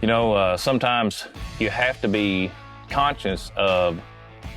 You know, sometimes you have to be conscious of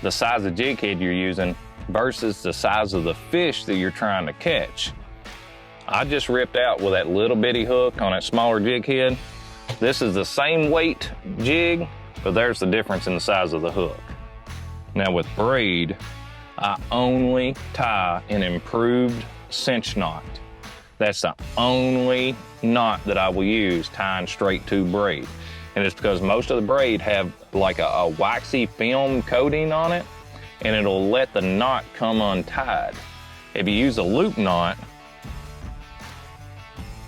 the size of jig head you're using versus the size of the fish that you're trying to catch. I just ripped out with that little bitty hook on that smaller jig head. This is the same weight jig, but there's the difference in the size of the hook. Now with braid, I only tie an improved cinch knot. That's the only knot that I will use tying straight to braid. And it's because most of the braid have like a waxy film coating on it, and it'll let the knot come untied. If you use a loop knot,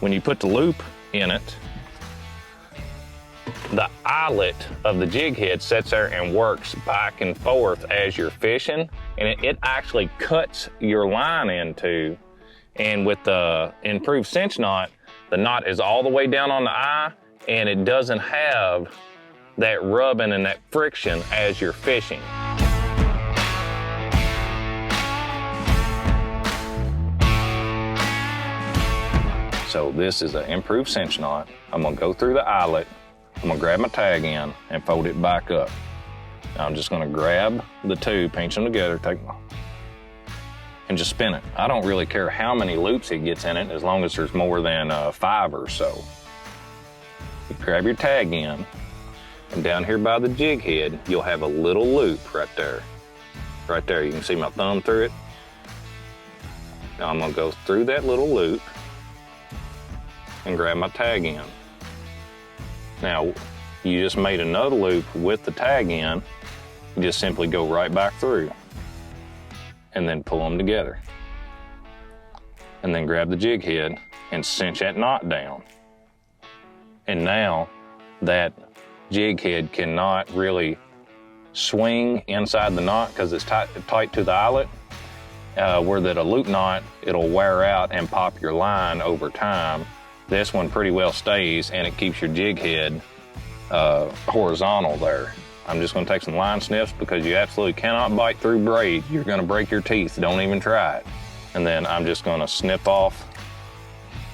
when you put the loop in it, the eyelet of the jig head sits there and works back and forth as you're fishing, and it actually cuts your line in two. And with the improved cinch knot, the knot is all the way down on the eye, and it doesn't have that rubbing and that friction as you're fishing. So this is an improved cinch knot. I'm gonna go through the eyelet, I'm gonna grab my tag in and fold it back up. Now I'm just gonna grab the two, pinch them together, and just spin it. I don't really care how many loops it gets in it, as long as there's more than 5 or so. You grab your tag in, and down here by the jig head, you'll have a little loop right there. Right there, you can see my thumb through it. Now I'm gonna go through that little loop and grab my tag in. Now, you just made another loop with the tag in. You just simply go right back through and then pull them together. And then grab the jig head and cinch that knot down. And now that jig head cannot really swing inside the knot because it's tight to the eyelet. Where that a loop knot, it'll wear out and pop your line over time. This one pretty well stays, and it keeps your jig head horizontal there. I'm just gonna take some line snips because you absolutely cannot bite through braid. You're gonna break your teeth, don't even try it. And then I'm just gonna snip off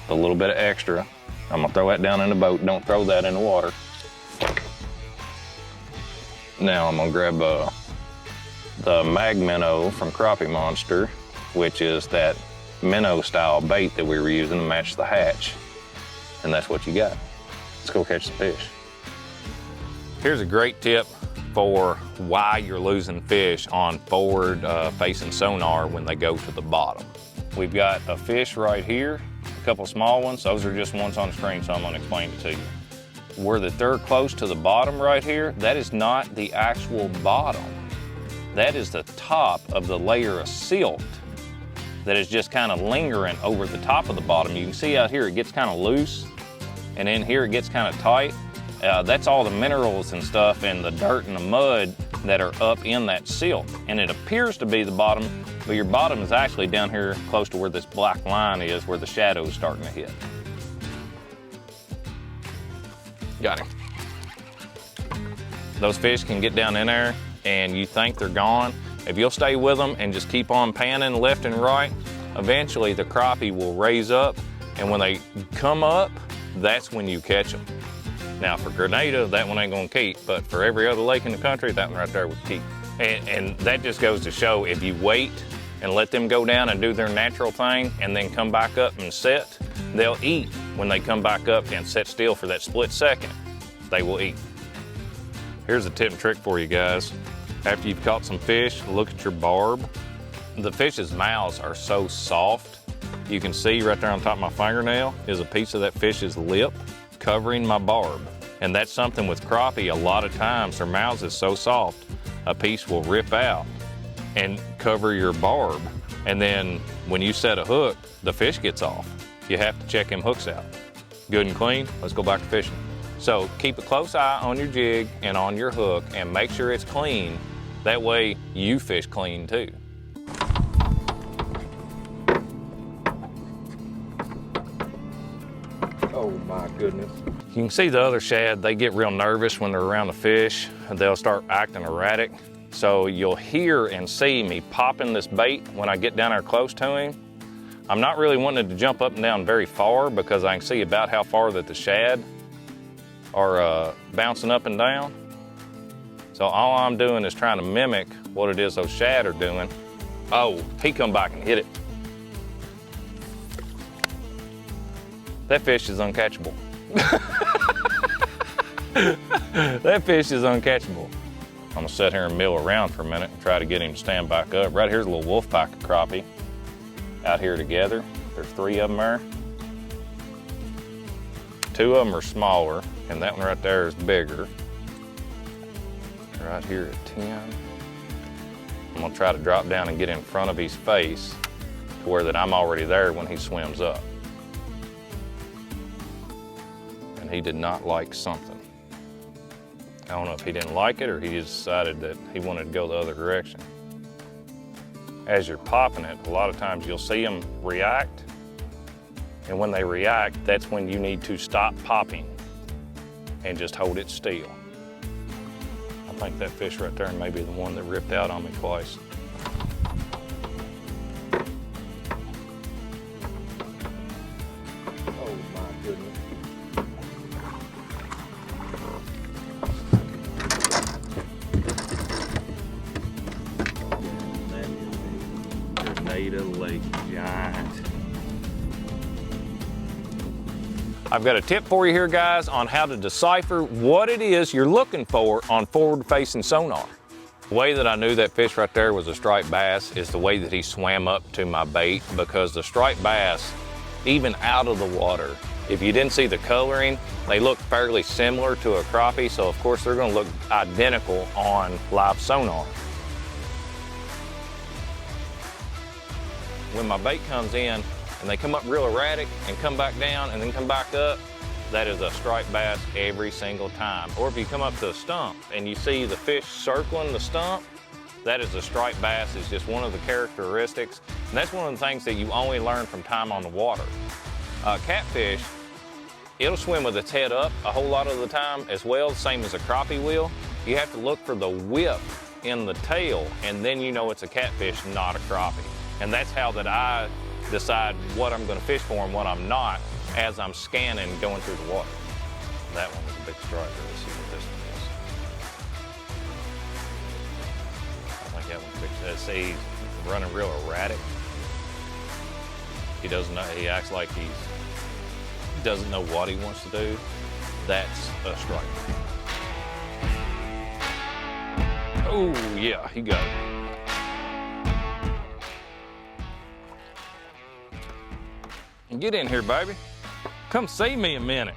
a little bit of extra. I'm gonna throw that down in the boat, don't throw that in the water. Now I'm gonna grab the mag minnow from Crappie Monster, which is that minnow style bait that we were using to match the hatch. And that's what you got. Let's go catch some fish. Here's a great tip for why you're losing fish on forward facing sonar when they go to the bottom. We've got a fish right here, a couple small ones. Those are just ones on the screen, so I'm gonna explain it to you. Where that they're close to the bottom right here, that is not the actual bottom. That is the top of the layer of silt that is just kind of lingering over the top of the bottom. You can see out here it gets kind of loose, and in here it gets kind of tight. That's all the minerals and stuff and the dirt and the mud that are up in that silt. And it appears to be the bottom, but your bottom is actually down here close to where this black line is, where the shadow's starting to hit. Got him. Those fish can get down in there and you think they're gone. If you'll stay with them and just keep on panning left and right, eventually the crappie will raise up, and when they come up, that's when you catch them. Now for Grenada, that one ain't gonna keep, but for every other lake in the country, that one right there would keep. And that just goes to show, if you wait and let them go down and do their natural thing and then come back up and sit, they'll eat when they come back up and sit still for that split second. They will eat. Here's a tip and trick for you guys. After you've caught some fish, look at your barb. The fish's mouths are so soft. You can see right there on top of my fingernail is a piece of that fish's lip covering my barb. And that's something with crappie, a lot of times their mouths is so soft, a piece will rip out and cover your barb. And then when you set a hook, the fish gets off. You have to check them hooks out. Good and clean, let's go back to fishing. So keep a close eye on your jig and on your hook and make sure it's clean. That way you fish clean too. Oh my goodness. You can see the other shad, they get real nervous when they're around the fish and they'll start acting erratic. So you'll hear and see me popping this bait when I get down there close to him. I'm not really wanting it to jump up and down very far because I can see about how far that the shad are bouncing up and down. So all I'm doing is trying to mimic what it is those shad are doing. Oh, he come back and hit it. That fish is uncatchable. That fish is uncatchable. I'm gonna sit here and mill around for a minute and try to get him to stand back up. Right here's a little wolf pack of crappie out here together. There's 3 of them there. 2 of them are smaller, and that one right there is bigger. Right here at 10. I'm gonna try to drop down and get in front of his face to where that I'm already there when he swims up. And he did not like something. I don't know if he didn't like it or he just decided that he wanted to go the other direction. As you're popping it, a lot of times you'll see them react. And when they react, that's when you need to stop popping and just hold it still. I think that fish right there may be the one that ripped out on me twice. Oh my goodness. That is a Grenada Lake giant. I've got a tip for you here, guys, on how to decipher what it is you're looking for on forward-facing sonar. The way that I knew that fish right there was a striped bass is the way that he swam up to my bait, because the striped bass, even out of the water, if you didn't see the coloring, they look fairly similar to a crappie, so of course they're gonna look identical on live sonar. When my bait comes in, and they come up real erratic and come back down and then come back up, that is a striped bass every single time. Or if you come up to a stump and you see the fish circling the stump, that is a striped bass. It's just one of the characteristics. And that's one of the things that you only learn from time on the water. Catfish, it'll swim with its head up a whole lot of the time as well, same as a crappie will. You have to look for the whip in the tail, and then you know it's a catfish, not a crappie. And that's how that I decide what I'm going to fish for and what I'm not as I'm scanning going through the water. That one was a big striker. Let's see what this one is. I think that one's big. See, he's running real erratic. He doesn't know, he acts like he doesn't know what he wants to do. That's a striker. Oh yeah, he got it. Get in here, baby. Come see me a minute.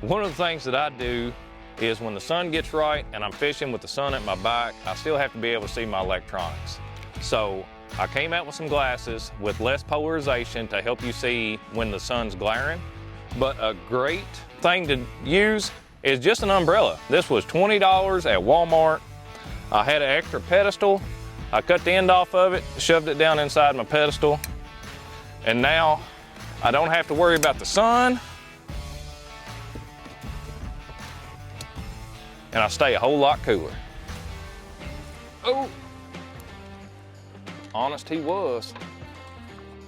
One of the things that I do is when the sun gets right and I'm fishing with the sun at my back, I still have to be able to see my electronics. So I came out with some glasses with less polarization to help you see when the sun's glaring. But a great thing to use is just an umbrella. This was $20 at Walmart. I had an extra pedestal. I cut the end off of it, shoved it down inside my pedestal, and now I don't have to worry about the sun, and I stay a whole lot cooler. Oh, honest he was.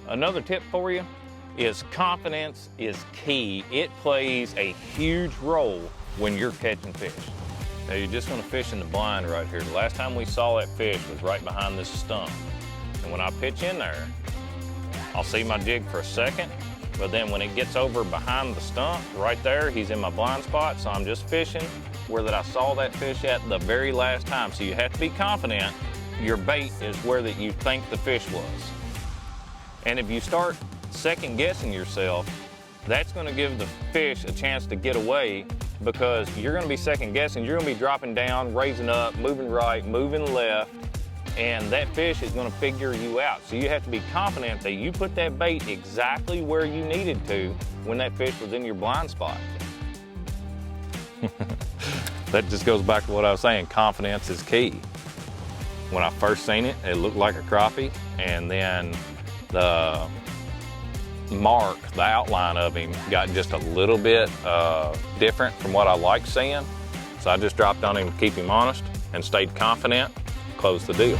Another tip for you is confidence is key. It plays a huge role when you're catching fish. Now you're just gonna fish in the blind right here. The last time we saw that fish was right behind this stump. And when I pitch in there, I'll see my jig for a second, but then when it gets over behind the stump, right there, he's in my blind spot, so I'm just fishing where that I saw that fish at the very last time. So you have to be confident your bait is where that you think the fish was. And if you start second guessing yourself, that's gonna give the fish a chance to get away, because you're gonna be second guessing. You're gonna be dropping down, raising up, moving right, moving left, and that fish is gonna figure you out. So you have to be confident that you put that bait exactly where you needed to when that fish was in your blind spot. That just goes back to what I was saying, confidence is key. When I first seen it, it looked like a crappie, and then the mark, the outline of him got just a little bit different from what I like seeing. So I just dropped on him to keep him honest and stayed confident, closed the deal.